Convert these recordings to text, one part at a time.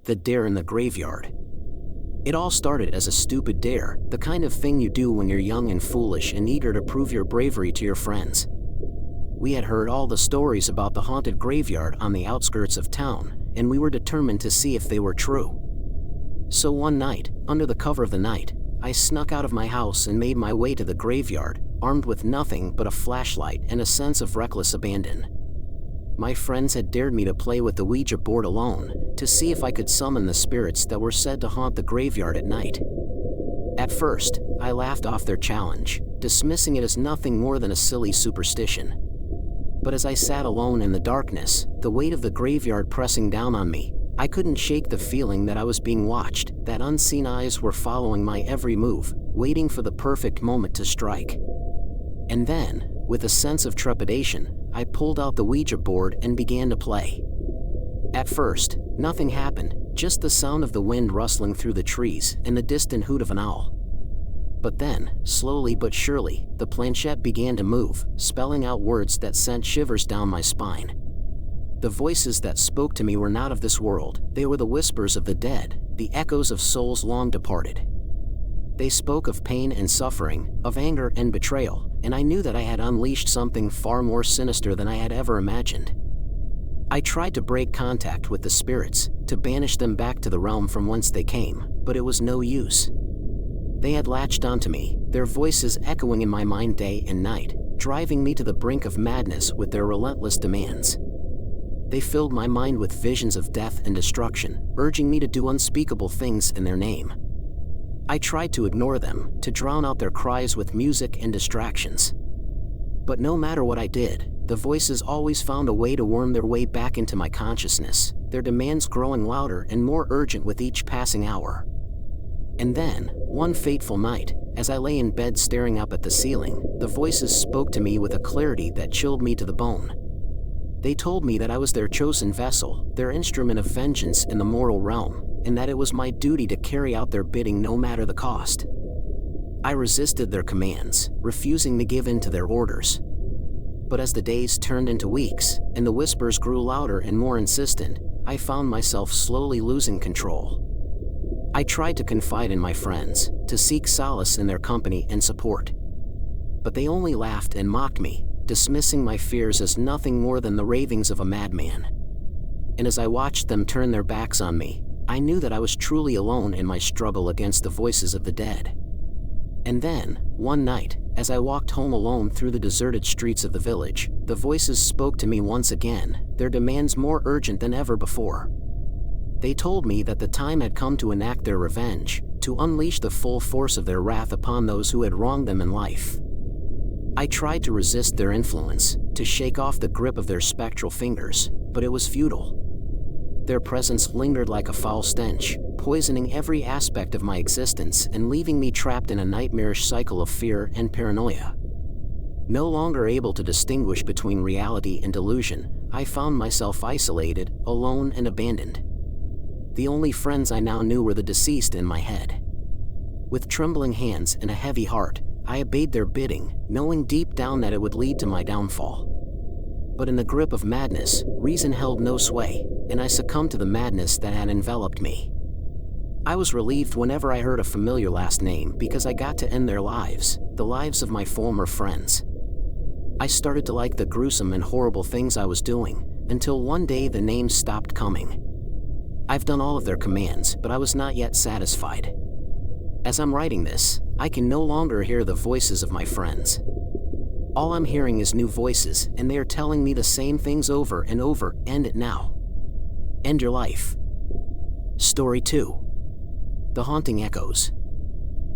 The Dare in the Graveyard. It all started as a stupid dare, the kind of thing you do when you're young and foolish and eager to prove your bravery to your friends. We had heard all the stories about the haunted graveyard on the outskirts of town, and we were determined to see if they were true. So one night, under the cover of the night, I snuck out of my house and made my way to the graveyard, armed with nothing but a flashlight and a sense of reckless abandon. My friends had dared me to play with the Ouija board alone, to see if I could summon the spirits that were said to haunt the graveyard at night. At first, I laughed off their challenge, dismissing it as nothing more than a silly superstition. But as I sat alone in the darkness, the weight of the graveyard pressing down on me, I couldn't shake the feeling that I was being watched, that unseen eyes were following my every move, waiting for the perfect moment to strike. And then, with a sense of trepidation, I pulled out the Ouija board and began to play. At first, nothing happened, just the sound of the wind rustling through the trees and the distant hoot of an owl. But then, slowly but surely, the planchette began to move, spelling out words that sent shivers down my spine. The voices that spoke to me were not of this world, they were the whispers of the dead, the echoes of souls long departed. They spoke of pain and suffering, of anger and betrayal, and I knew that I had unleashed something far more sinister than I had ever imagined. I tried to break contact with the spirits, to banish them back to the realm from whence they came, but it was no use. They had latched onto me, their voices echoing in my mind day and night, driving me to the brink of madness with their relentless demands. They filled my mind with visions of death and destruction, urging me to do unspeakable things in their name. I tried to ignore them, to drown out their cries with music and distractions. But no matter what I did, the voices always found a way to worm their way back into my consciousness, their demands growing louder and more urgent with each passing hour. And then, one fateful night, as I lay in bed staring up at the ceiling, the voices spoke to me with a clarity that chilled me to the bone. They told me that I was their chosen vessel, their instrument of vengeance in the mortal realm, and that it was my duty to carry out their bidding no matter the cost. I resisted their commands, refusing to give in to their orders. But as the days turned into weeks, and the whispers grew louder and more insistent, I found myself slowly losing control. I tried to confide in my friends, to seek solace in their company and support. But they only laughed and mocked me, dismissing my fears as nothing more than the ravings of a madman. And as I watched them turn their backs on me, I knew that I was truly alone in my struggle against the voices of the dead. And then, one night, as I walked home alone through the deserted streets of the village, the voices spoke to me once again, their demands more urgent than ever before. They told me that the time had come to enact their revenge, to unleash the full force of their wrath upon those who had wronged them in life. I tried to resist their influence, to shake off the grip of their spectral fingers, but it was futile. Their presence lingered like a foul stench, poisoning every aspect of my existence and leaving me trapped in a nightmarish cycle of fear and paranoia. No longer able to distinguish between reality and delusion, I found myself isolated, alone and abandoned. The only friends I now knew were the deceased in my head. With trembling hands and a heavy heart, I obeyed their bidding, knowing deep down that it would lead to my downfall. But in the grip of madness, reason held no sway, and I succumbed to the madness that had enveloped me. I was relieved whenever I heard a familiar last name because I got to end their lives, the lives of my former friends. I started to like the gruesome and horrible things I was doing, until one day the names stopped coming. I've done all of their commands, but I was not yet satisfied. As I'm writing this, I can no longer hear the voices of my friends. All I'm hearing is new voices, and they are telling me the same things over and over. End it now. End your life. Story 2. The Haunting Echoes.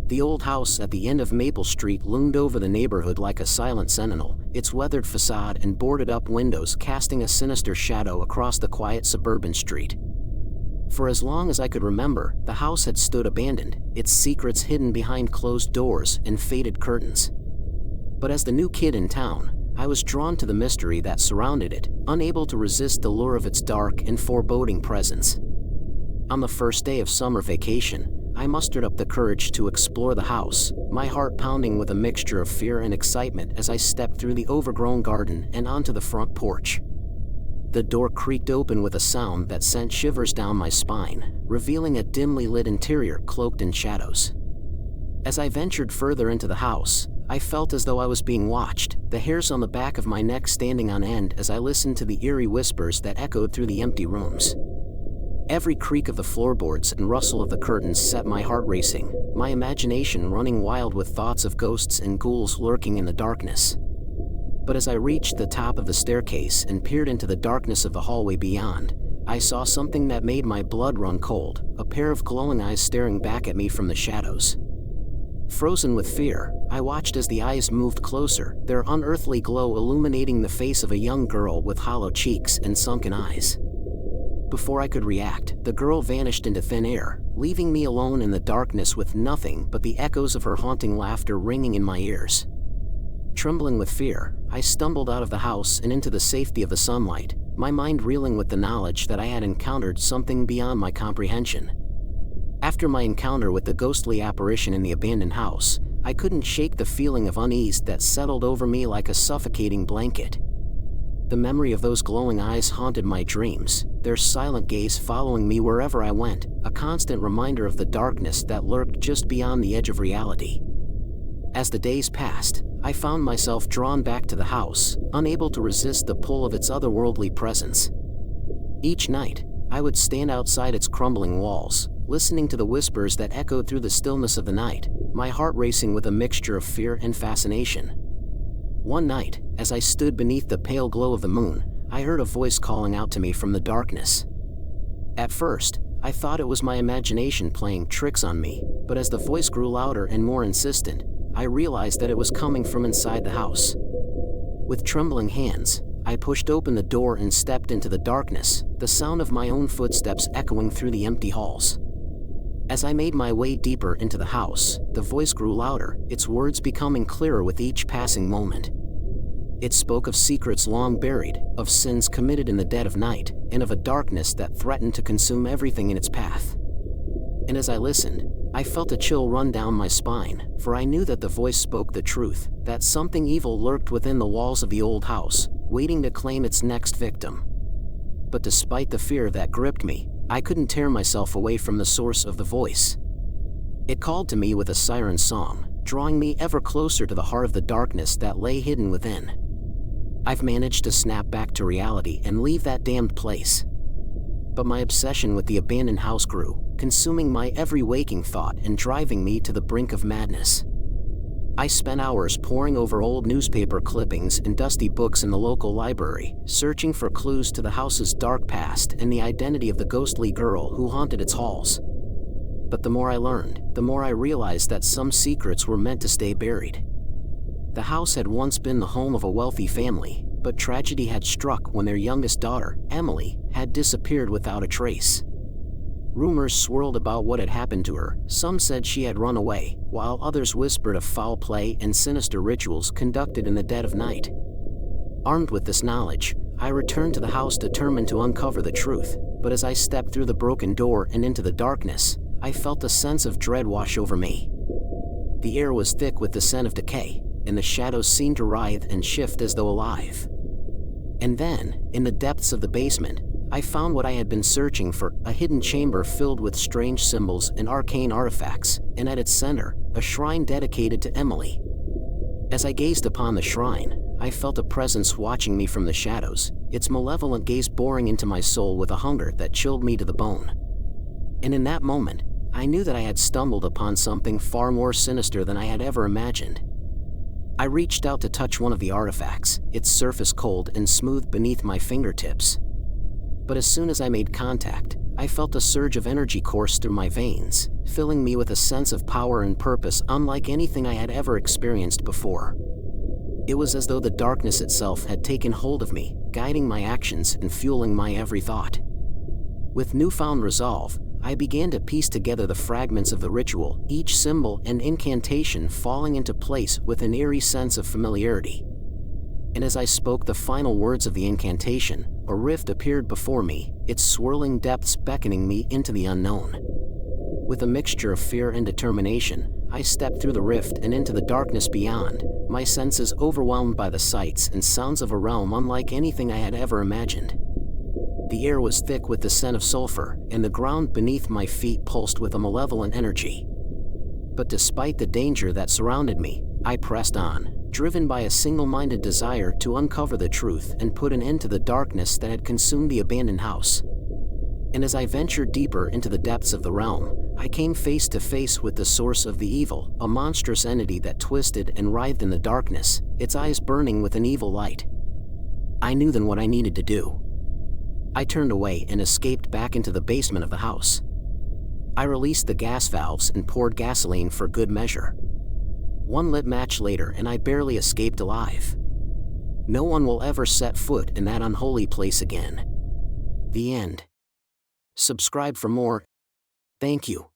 The old house at the end of Maple Street loomed over the neighborhood like a silent sentinel, its weathered facade and boarded-up windows casting a sinister shadow across the quiet suburban street. For as long as I could remember, the house had stood abandoned, its secrets hidden behind closed doors and faded curtains. But as the new kid in town, I was drawn to the mystery that surrounded it, unable to resist the lure of its dark and foreboding presence. On the first day of summer vacation, I mustered up the courage to explore the house, my heart pounding with a mixture of fear and excitement as I stepped through the overgrown garden and onto the front porch. The door creaked open with a sound that sent shivers down my spine, revealing a dimly lit interior cloaked in shadows. As I ventured further into the house, I felt as though I was being watched, the hairs on the back of my neck standing on end as I listened to the eerie whispers that echoed through the empty rooms. Every creak of the floorboards and rustle of the curtains set my heart racing, my imagination running wild with thoughts of ghosts and ghouls lurking in the darkness. But as I reached the top of the staircase and peered into the darkness of the hallway beyond, I saw something that made my blood run cold, a pair of glowing eyes staring back at me from the shadows. Frozen with fear, I watched as the eyes moved closer, their unearthly glow illuminating the face of a young girl with hollow cheeks and sunken eyes. Before I could react, the girl vanished into thin air, leaving me alone in the darkness with nothing but the echoes of her haunting laughter ringing in my ears. Trembling with fear, I stumbled out of the house and into the safety of the sunlight, my mind reeling with the knowledge that I had encountered something beyond my comprehension. After my encounter with the ghostly apparition in the abandoned house, I couldn't shake the feeling of unease that settled over me like a suffocating blanket. The memory of those glowing eyes haunted my dreams, their silent gaze following me wherever I went, a constant reminder of the darkness that lurked just beyond the edge of reality. As the days passed, I found myself drawn back to the house, unable to resist the pull of its otherworldly presence. Each night, I would stand outside its crumbling walls, listening to the whispers that echoed through the stillness of the night, my heart racing with a mixture of fear and fascination. One night, as I stood beneath the pale glow of the moon, I heard a voice calling out to me from the darkness. At first, I thought it was my imagination playing tricks on me, but as the voice grew louder and more insistent, I realized that it was coming from inside the house. With trembling hands, I pushed open the door and stepped into the darkness, the sound of my own footsteps echoing through the empty halls. As I made my way deeper into the house, the voice grew louder, its words becoming clearer with each passing moment. It spoke of secrets long buried, of sins committed in the dead of night, and of a darkness that threatened to consume everything in its path. And as I listened, I felt a chill run down my spine, for I knew that the voice spoke the truth, that something evil lurked within the walls of the old house, waiting to claim its next victim. But despite the fear that gripped me, I couldn't tear myself away from the source of the voice. It called to me with a siren song, drawing me ever closer to the heart of the darkness that lay hidden within. I've managed to snap back to reality and leave that damned place. But my obsession with the abandoned house grew, consuming my every waking thought and driving me to the brink of madness. I spent hours poring over old newspaper clippings and dusty books in the local library, searching for clues to the house's dark past and the identity of the ghostly girl who haunted its halls. But the more I learned, the more I realized that some secrets were meant to stay buried. The house had once been the home of a wealthy family, but tragedy had struck when their youngest daughter, Emily, had disappeared without a trace. Rumors swirled about what had happened to her. Some said she had run away, while others whispered of foul play and sinister rituals conducted in the dead of night. Armed with this knowledge, I returned to the house determined to uncover the truth, but as I stepped through the broken door and into the darkness, I felt a sense of dread wash over me. The air was thick with the scent of decay, and the shadows seemed to writhe and shift as though alive. And then, in the depths of the basement, I found what I had been searching for, a hidden chamber filled with strange symbols and arcane artifacts, and at its center, a shrine dedicated to Emily. As I gazed upon the shrine, I felt a presence watching me from the shadows, its malevolent gaze boring into my soul with a hunger that chilled me to the bone. And in that moment, I knew that I had stumbled upon something far more sinister than I had ever imagined. I reached out to touch one of the artifacts, its surface cold and smooth beneath my fingertips. But as soon as I made contact, I felt a surge of energy course through my veins, filling me with a sense of power and purpose unlike anything I had ever experienced before. It was as though the darkness itself had taken hold of me, guiding my actions and fueling my every thought. With newfound resolve, I began to piece together the fragments of the ritual, each symbol and incantation falling into place with an eerie sense of familiarity. And as I spoke the final words of the incantation, a rift appeared before me, its swirling depths beckoning me into the unknown. With a mixture of fear and determination, I stepped through the rift and into the darkness beyond, my senses overwhelmed by the sights and sounds of a realm unlike anything I had ever imagined. The air was thick with the scent of sulfur, and the ground beneath my feet pulsed with a malevolent energy. But despite the danger that surrounded me, I pressed on, driven by a single-minded desire to uncover the truth and put an end to the darkness that had consumed the abandoned house. And as I ventured deeper into the depths of the realm, I came face to face with the source of the evil, a monstrous entity that twisted and writhed in the darkness, its eyes burning with an evil light. I knew then what I needed to do. I turned away and escaped back into the basement of the house. I released the gas valves and poured gasoline for good measure. One lit match later and I barely escaped alive. No one will ever set foot in that unholy place again. The end. Subscribe for more. Thank you.